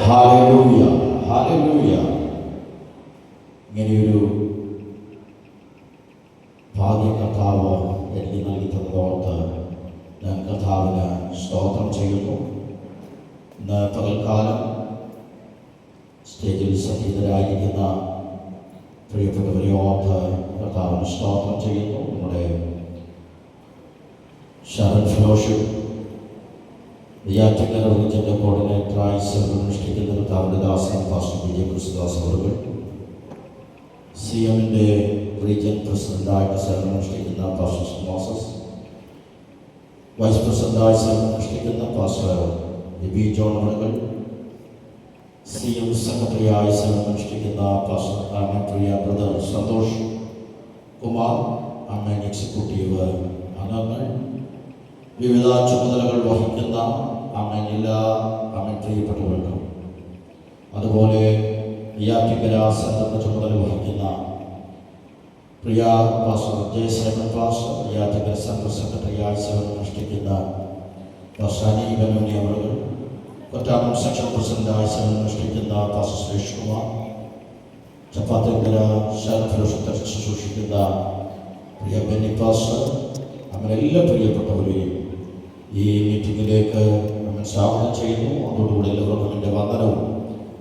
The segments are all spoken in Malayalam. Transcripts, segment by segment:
Hallelujah, hallelujah. ഇങ്ങനെയൊരു ഭാഗ്യ കർത്താവ് എനിക്ക് നൽകി തന്നതോർത്ത് ഞാൻ കർത്താവിന് സ്തോത്രം ചെയ്യുന്നു. ഇന്ന് പകൽക്കാലം സ്റ്റേജിൽ സന്നിഹിതരായിരിക്കുന്ന പ്രിയപ്പെട്ടവരെ ഓർത്ത് കർത്താവിന് സ്തോത്രം ചെയ്യുന്നു. നമ്മുടെ ഷറൻ ഫെലോഷിപ്പ് നെയ്യാറ്റിൻകര റീജിയൻ്റെ കോർഡിനേറ്ററായി സേവനമനുഷ്ഠിക്കുന്ന കർത്താവിൻ്റെ ദാസൻ പാസ്റ്റർ വിജയ ക്രിസ്തുദാസ് അവர்கள், സി എമ്മിൻ്റെ റീജിയൻ പ്രസിഡൻ്റായിട്ട് സേവനമനുഷ്ഠിക്കുന്ന പാസ്റ്റർ മോസസ്, വൈസ് പ്രസിഡൻ്റായി സേവനമനുഷ്ഠിക്കുന്ന പാസ്റ്റർ ബി ജോൺ അവர்கள், സി എം സെക്രട്ടറിയായി സേവനമനുഷ്ഠിക്കുന്ന പാസ്റ്റർ പ്രിയ ബ്രദർ സന്തോഷ് കുമാർ, അമ്മൻ എക്സിക്യൂട്ടീവ് അംഗങ്ങൾ, വിവിധ ചുമതലകൾ വഹിക്കുന്ന എല്ലാ പ്രിയപ്പെട്ടവർക്കും, അതുപോലെ നെയ്യാറ്റിൻകര സെൻറ്ററിൻ്റെ ചുമതല വഹിക്കുന്ന പ്രിയ pastor Jayasevan pastor, Neyyattinkara central സെക്രട്ടറിയായി സേവനമനുഷ്ഠിക്കുന്ന പാസ്റ്റർ അനീബനോനി അവர்கள், കൊറ്റാമം സെക്ഷൻ പ്രസിഡൻ്റായി സേവനമനുഷ്ഠിക്കുന്ന pastor Suresh Kumar, Chappathinkara Sharon fellowship ശുശ്രൂഷിക്കുന്ന പ്രിയ ബെന്നി പാസ്റ്റർ, അങ്ങനെ എല്ലാ പ്രിയപ്പെട്ടവരെയും ഈ മീറ്റിങ്ങിലേക്ക് നമ്മൾ സ്വാഗതം ചെയ്യുന്നു. അതോടുകൂടി എല്ലാവർക്കും എൻ്റെ വന്ദനവും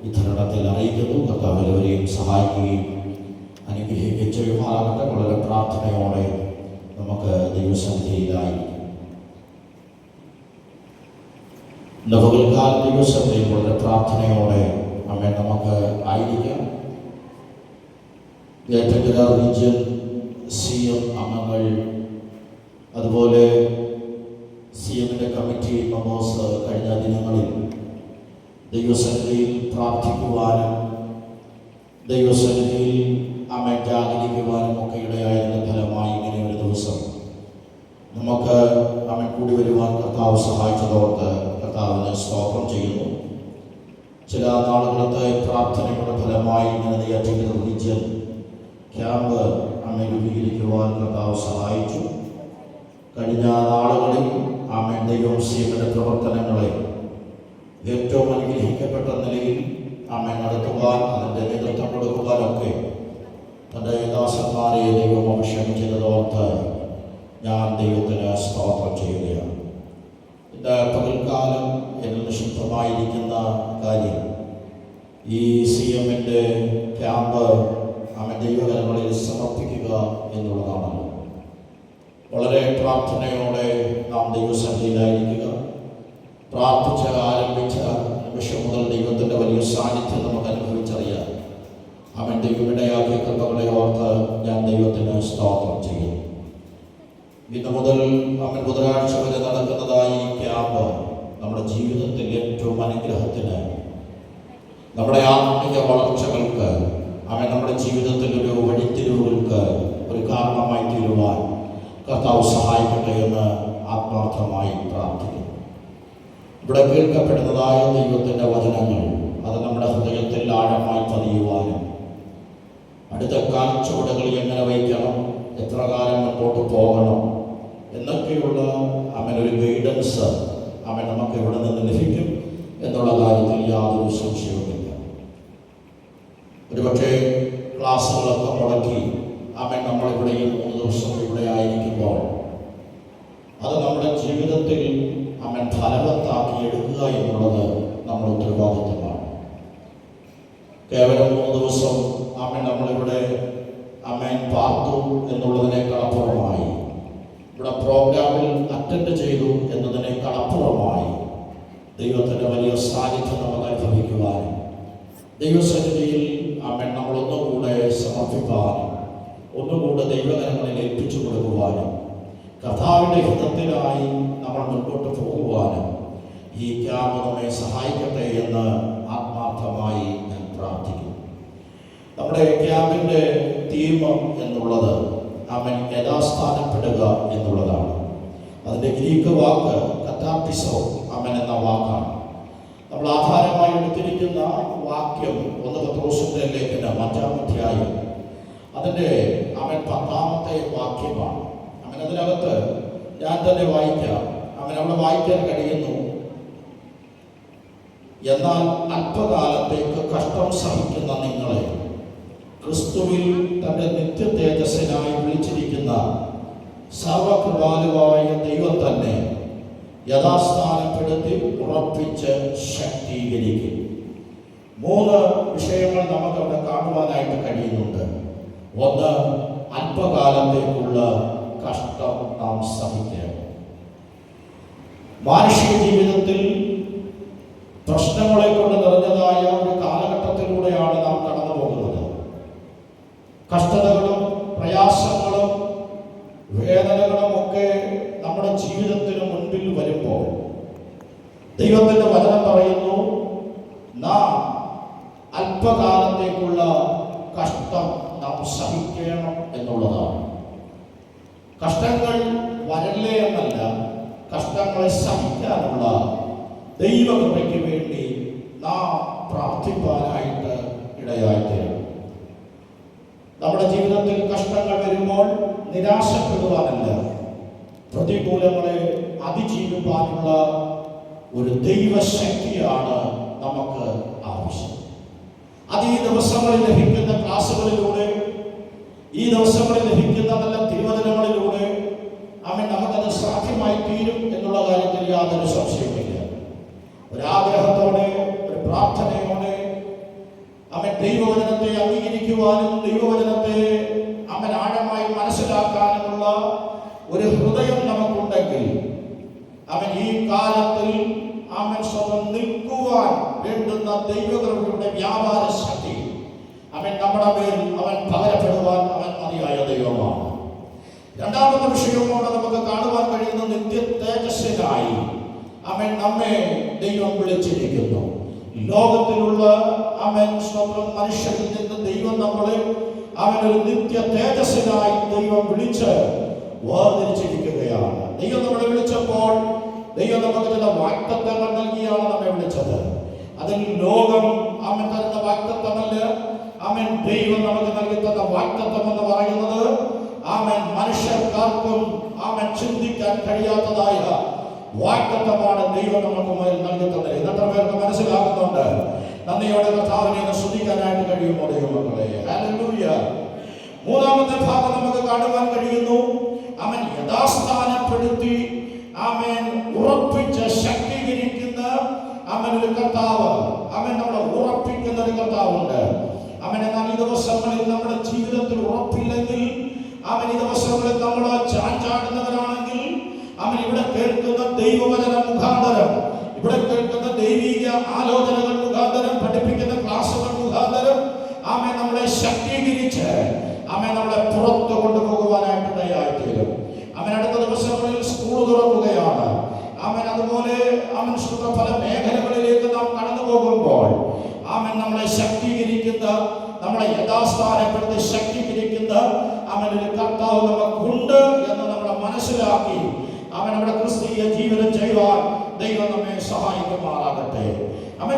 ഈ തരുണത്തിൽ അറിയിക്കുന്നു. കർത്താവ് എല്ലാവരെയും സഹായിക്കുകയും അനുഗ്രഹിക്കുകയും ചെയ്യുമാറാകട്ടെ. വളരെ പ്രാർത്ഥനയോടെ നമുക്ക് ദൈവസന്നിധിയിലായിരിക്കും. ഇന്ന് പകൽക്കാല ദൈവസന്നിധിയിൽ വളരെ പ്രാർത്ഥനയോടെ നമുക്ക് ആയിരിക്കാം. നെയ്യാറ്റിൻകര റീജിയൻ സി എം അംഗങ്ങൾ, അതുപോലെ സി എമ്മിൻ്റെ കമ്മിറ്റി മെമ്പേഴ്സ് കഴിഞ്ഞ ദിനങ്ങളിൽ ദൈവസന്നിധിയിൽ പ്രാർത്ഥിക്കുവാനും ദൈവസന്നിധിയിൽ ജാഗരിക്കുവാനും ഒക്കെ ഇടയായതിൻ്റെ ഫലമായി ഇങ്ങനെ ഒരു ദിവസം നമുക്ക് കൂടി വരുവാൻ കർത്താവ് സഹായിച്ചതോർത്ത് കർത്താവിന് സ്തോത്രം ചെയ്യുന്നു. ചില നാളുകളത്തെ പ്രാർത്ഥനയുടെ ഫലമായി ഇങ്ങനെ നെയ്യാറ്റിൻകര റീജിയൻ ക്യാമ്പ് രൂപീകരിക്കുവാൻ കർത്താവ് സഹായിച്ചു. കഴിഞ്ഞ നാളുകളിൽ ദൈവം സി എമ്മിൻ്റെ പ്രവർത്തനങ്ങളെ ഏറ്റവും അനുഗ്രഹിക്കപ്പെട്ട നിലയിൽ നടത്തുവാൻ, അതിൻ്റെ നേതൃത്വം കൊടുക്കുവാനൊക്കെ തൻ്റെ ദാസന്മാരെ ദൈവം അഭിഷേകം ചെയ്തതോർത്ത് ഞാൻ ദൈവത്തിന് സ്തോത്രം ചെയ്യുകയാണ്. ഇന്ന് പകൽക്കാലം എന്നിൽ നിക്ഷിപ്തമായിരിക്കുന്ന കാര്യം ഈ സി എമ്മിൻ്റെ ക്യാമ്പ് ദൈവകരങ്ങളിൽ സമർപ്പിക്കുക എന്നുള്ളതാണല്ലോ. വളരെ പ്രാർത്ഥനയോടെ നാം ദൈവസന്നിധിയിലായിരിക്കുക. പ്രാർത്ഥിച്ച് ആരംഭിച്ച നിമിഷം മുതൽ ദൈവത്തിൻ്റെ വലിയ സാന്നിധ്യം നമുക്ക് അനുഭവിച്ചറിയാം. ദൈവമിടയാക്കിയ കൃപകളെ ഓർത്ത് ഞാൻ ദൈവത്തിന് സ്തോത്രം ചെയ്യുന്നു. ഇന്ന് മുതൽ ബുധനാഴ്ച വരെ നടക്കുന്നതായി ക്യാമ്പ് നമ്മുടെ ജീവിതത്തിൽ ഏറ്റവും അനുഗ്രഹത്തിന്, നമ്മുടെ ആത്മീയ വളർച്ചകൾക്ക്, നമ്മുടെ ജീവിതത്തിൽ ഒരു വഴിത്തിരിവുകൾക്ക് ഒരു കാരണമായി തീരുവാൻ കർത്താവ് സഹായിക്കട്ടെ എന്ന് ആത്മാർത്ഥമായി പ്രാർത്ഥിക്കുന്നു. ഇവിടെ കേൾക്കപ്പെടുന്നതായ ദൈവത്തിൻ്റെ വചനങ്ങൾ അത് നമ്മുടെ ഹൃദയത്തിൽ ആഴമായി പതിയുവാനും, അടുത്ത കാൽച്ചുവടുകൾ എങ്ങനെ വയ്ക്കണം, എത്ര കാലം മുമ്പോട്ട് പോകണം എന്നൊക്കെയുള്ള ഒരു ഗൈഡൻസ് നമുക്ക് ഇവിടെ നിന്ന് ലഭിക്കും എന്നുള്ള കാര്യത്തിൽ യാതൊരു സംശയവുമില്ല. ഒരുപക്ഷെ ക്ലാസ്സുകളൊക്കെ മുടക്കി നമ്മളിവിടെ ഈ 3 ദിവസം ഇവിടെ ആയിരിക്കുമ്പോൾ അത് നമ്മുടെ ജീവിതത്തിൽ ഫലവത്താക്കി എടുക്കുക എന്നുള്ളത് നമ്മുടെ ഉത്തരവാദിത്വമാണ്. കേവലം 3 ദിവസം നമ്മളിവിടെ പാർത്തു എന്നുള്ളതിനേക്കാളപ്പുറമായി, ഇവിടെ പ്രോഗ്രാമിൽ അറ്റൻഡ് ചെയ്തു എന്നതിനേക്കാളപ്പുറമായി ദൈവത്തിൻ്റെ വലിയ സാന്നിധ്യം നമുക്ക് അനുഭവിക്കുവാനും ദൈവസന്നിധിയിൽ നമ്മളൊന്നുകൂടെ സമർപ്പിക്കാനും ഒന്നുകൂടെ ദൈവകരങ്ങളിൽ ഏൽപ്പിച്ചു കൊടുക്കുവാനും കർത്താവിൻ്റെ ഹിതത്തിനായി നമ്മൾ മുൻപോട്ട് പോകുവാനും ഈ ക്യാമ്പ് നമ്മെ സഹായിക്കട്ടെ എന്ന് ആത്മാർത്ഥമായി ഞാൻ പ്രാർത്ഥിക്കുന്നു. നമ്മുടെ ക്യാമ്പിൻ്റെ തീം എന്നുള്ളത് യഥാസ്ഥാനപ്പെടുക എന്നുള്ളതാണ്. അതിൻ്റെ ഗ്രീക്ക് വാക്ക് കഥാപിസോ എന്ന വാക്കാണ്. നമ്മൾ ആധാരമായി എടുത്തിരിക്കുന്ന വാക്യം 1 പത്രോസിന്റെ ലേഖനം 5-ാം അധ്യായം അതിൻ്റെ 10-ാമത്തെ വാക്യമാണ്. അതിനകത്ത് ഞാൻ തന്നെ വായിക്കാം. അവിടെ വായിക്കാൻ കഴിയുന്നു, എന്നാൽ അല്പകാലത്തേക്ക് കഷ്ടം സഹിക്കുന്ന നിങ്ങളെ ക്രിസ്തുവിൽ തന്റെ നിത്യ തേജസ്സിനായി വിളിച്ചിരിക്കുന്ന സർവകൃപാലുവായ ദൈവം തന്നെ യഥാസ്ഥാനപ്പെടുത്തി ഉറപ്പിച്ച് ശക്തീകരിക്കും. 3 വിഷയങ്ങൾ നമുക്കവിടെ കാണുവാനായിട്ട് കഴിയുന്നുണ്ട്. ഒന്ന്, അല്പകാലത്തേക്കുള്ള കഷ്ടം നാം സഹിക്കണം. മാനുഷിക ജീവിതത്തിൽ പ്രശ്നങ്ങളെ കൊണ്ട് നിറഞ്ഞതായ ഒരു കാലഘട്ടത്തിലൂടെയാണ് നാം കടന്നു പോകുന്നത്. കഷ്ടതകളും പ്രയാസങ്ങളും വേദനകളും ഒക്കെ നമ്മുടെ ജീവിതത്തിന് മുൻപിൽ വരുമ്പോൾ ദൈവത്തിന്റെ വചനം പറയുന്നു, നാം അല്പകാലത്തേക്കുള്ള കഷ്ടം നാം സഹിക്കണം എന്നുള്ളതാണ്. കഷ്ടങ്ങൾ വരല്ലേ എന്നല്ല, കഷ്ടങ്ങളെ സഹിക്കാനുള്ള ദൈവകൃപയ്ക്ക് വേണ്ടി നാം പ്രാർത്ഥിപ്പാനായിട്ട് ഇടയായിത്തീരും. നമ്മുടെ ജീവിതത്തിൽ കഷ്ടങ്ങൾ വരുമ്പോൾ നിരാശപ്പെടുവാനല്ല, പ്രതികൂലങ്ങളെ അതിജീവിക്കാനുള്ള ഒരു ദൈവശക്തിയാണ് നമുക്ക് ആവശ്യം. അത് ഈ ദിവസങ്ങളിൽ ലഭിക്കുന്ന ക്ലാസ്സുകളിലൂടെ, ഈ ദിവസങ്ങളിൽ ലഭിക്കുന്ന നല്ല തിരുവചനങ്ങളിലൂടെ നമുക്കത് സാധ്യമായി തീരും എന്നുള്ള കാര്യത്തിൽ യാതൊരു സംശയമില്ല. ഒരാഗ്രഹത്തോടെ, ഒരു പ്രാർത്ഥനയോടെ ദൈവവചനത്തെ അംഗീകരിക്കുവാനും ദൈവവചനത്തെ ആഴമായി മനസ്സിലാക്കാനുമുള്ള ഒരു ഹൃദയം നമുക്കുണ്ടെങ്കിൽ ഈ കാലത്തിൽ സ്വന്തം നിൽക്കുവാൻ വേണ്ടുന്ന ദൈവകൃപയുടെ വ്യാപാര ശക്തി നമ്മുടെ മേൽ പകരപ്പെടുവാൻ മതിയായ ദൈവമാണ്. രണ്ടാമത്തെ വിഷയത്തോടെ നമുക്ക് കാണുവാൻ കഴിയുന്ന നിത്യ തേജസ്സിനായി നമ്മെ ദൈവം വിളിച്ചിരിക്കുന്നു. ലോകത്തിലുള്ള സ്വന്തം മനുഷ്യരിൽ നിന്ന് ദൈവം നമ്മളെ ഒരു നിത്യ തേജസ്സിനായി ദൈവം വിളിച്ച് വേർതിരിച്ചിരിക്കുകയാണ്. ദൈവം നമ്മളെ വിളിച്ചപ്പോൾ ദൈവം നമുക്ക് ചില വാഗ്ദത്തങ്ങൾ നൽകിയാണ് നമ്മെ വിളിച്ചത്. അതിൽ ലോകം തരുന്ന വാഗ്ദത്തമല്ല, ദൈവം നമുക്ക് നൽകി തന്ന വാഗ്ദത്തം എന്ന് പറയുന്നത് മനുഷ്യർക്കാർക്കും ചിന്തിക്കാൻ കഴിയാത്തതായ വാഗ്ദത്തമാണ് ദൈവം നമുക്ക് മേൽ നൽകി തന്നത്. ഇന്നത്തെ പേർക്ക് മനസ്സിലാക്കുന്നുണ്ട്. നന്ദിയോടെ കർത്താവിനെ സ്തുതിക്കാനായിട്ട് കഴിയുമോ ദൈവമക്കളെ? ഹല്ലേലൂയ. മൂന്നാമത്തെ ഭാഗം നമുക്ക് കാണുവാൻ കഴിയുന്നു, യഥാസ്ഥാനപ്പെടുത്തി ഉറപ്പിച്ച് ശക്തീകരിക്കുന്ന ഒരു കർത്താവ്, നമ്മളെ ഉറപ്പിക്കുന്ന ഒരു കർത്താവുണ്ട്. എന്നാൽ ഈ ദിവസങ്ങളിൽ നമ്മുടെ ജീവിതത്തിൽ ഉറപ്പില്ലെങ്കിൽ, ഈ ദിവസങ്ങളിൽ നമ്മൾ ചാഞ്ചാടുന്നവരാണെങ്കിൽ, ഇവിടെ കേൾക്കുന്ന ദൈവവചന മുഖാന്തരം, ഇവിടെ കേൾക്കുന്ന ദൈവിക ആലോചനകൾ മുഖാന്തരം, പഠിപ്പിക്കുന്ന ക്ലാസുകൾ മുഖാന്തരം നമ്മളെ ശക്തീകരിച്ച് നമ്മളെ പുറത്തു കൊണ്ടുപോകുവാനായിട്ട് ഇടയായിത്തീരും. അടുത്ത ദിവസങ്ങളിൽ സ്കൂൾ തുറക്കുകയാണ്. അതുപോലെ പല മേഖലകളിലേക്ക് നാം കടന്നു പോകുമ്പോൾ നമ്മളെ ശക്തീകരിക്കുന്ന, നമ്മളെ യഥാസ്ഥാനപ്പെടുത്തി ശക്തീകരിക്കുന്ന ഒരു കർത്താവ് നമുക്കുണ്ട് എന്ന് നമ്മൾ മനസ്സിലാക്കി നമ്മുടെ ക്രിസ്തീയ ജീവിതം ചെയ്യുവാൻ ദൈവം നമ്മെ സഹായിക്കുമാറാകട്ടെ.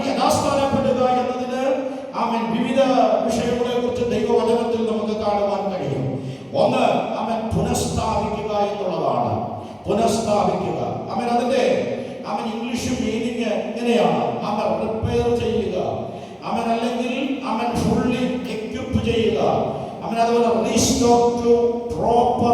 യഥാസ്ഥാനപ്പെടുക എന്നതിന് വിവിധ വിഷയങ്ങളെ കുറിച്ച് ദൈവവചനത്തിൽ നമുക്ക് കാണുവാൻ കഴിയും. ഒന്ന്, പുനഃസ്ഥാപിക്കുക എന്നുള്ളതാണ്. പുനഃസ്ഥാപിക്കുക അതിന്റെ ഇംഗ്ലീഷ് മീനിങ് എങ്ങനെയാണ്? റിപ്പയർ ചെയ്യുക, അല്ലെങ്കിൽ ഫുള്ളി എക്വിപ്പ് ചെയ്യുക, അതുപോലെ റീസ്റ്റോർ ടു പ്രോപ്പർ